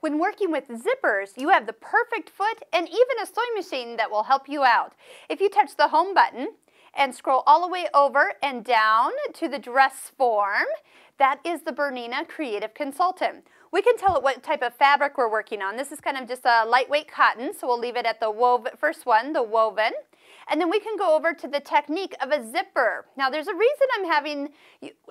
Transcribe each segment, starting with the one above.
When working with zippers, you have the perfect foot and even a sewing machine that will help you out. If you touch the home button and scroll all the way over and down to the dress form, that is the Bernina Creative Consultant. We can tell it what type of fabric we're working on. This is kind of just a lightweight cotton, so we'll leave it at the first one, the woven. And then we can go over to the technique of a zipper. Now there's a reason I'm having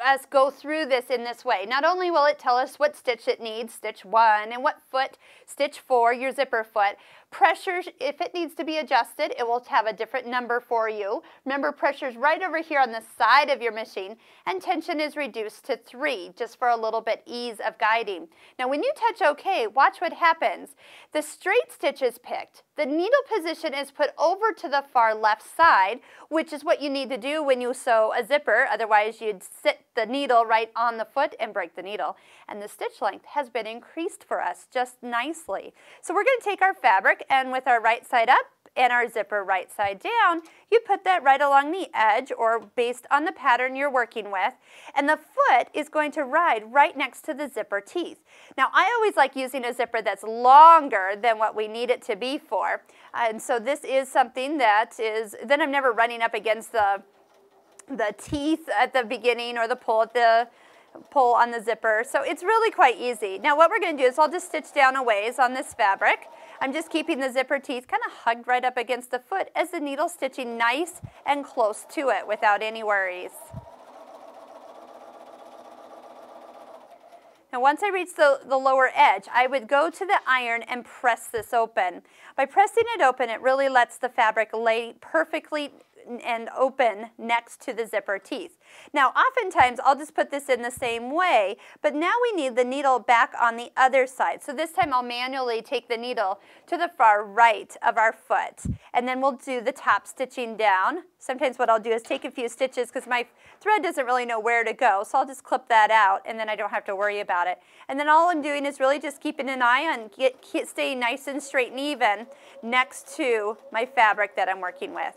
us go through this in this way. Not only will it tell us what stitch it needs, stitch 1, and what foot, stitch 4, your zipper foot. Pressure, if it needs to be adjusted, it will have a different number for you. Remember, pressure is right over here on the side of your machine, and tension is reduced to 3, just for a little bit ease of guiding. Now when you touch OK, watch what happens. The straight stitch is picked. The needle position is put over to the far left side, which is what you need to do when you sew a zipper. Otherwise, you'd sit the needle right on the foot and break the needle. And the stitch length has been increased for us just nicely. So we're going to take our fabric, and with our right side up and our zipper right side down, you put that right along the edge or based on the pattern you're working with, and the foot is going to ride right next to the zipper teeth. Now I always like using a zipper that's longer than what we need it to be for, and so this is something that is, then I'm never running up against the teeth at the beginning or the pull on the zipper, so it's really quite easy. Now what we're going to do is I'll just stitch down a ways on this fabric. I'm just keeping the zipper teeth kind of hugged right up against the foot as the needle's stitching nice and close to it without any worries. Now once I reach the lower edge, I would go to the iron and press this open. By pressing it open, it really lets the fabric lay perfectly and open next to the zipper teeth. Now oftentimes I'll just put this in the same way, but now we need the needle back on the other side. So this time I'll manually take the needle to the far right of our foot, and then we'll do the top stitching down. Sometimes what I'll do is take a few stitches because my thread doesn't really know where to go, so I'll just clip that out and then I don't have to worry about it. And then all I'm doing is really just keeping an eye on staying nice and straight and even next to my fabric that I'm working with.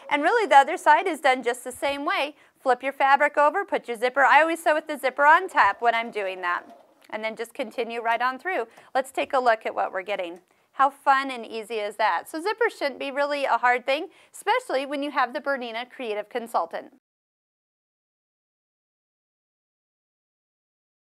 And really the other side is done just the same way. Flip your fabric over, put your zipper. I always sew with the zipper on top when I'm doing that. And then just continue right on through. Let's take a look at what we're getting. How fun and easy is that? So zippers shouldn't be really a hard thing, especially when you have the Bernina Creative Consultant.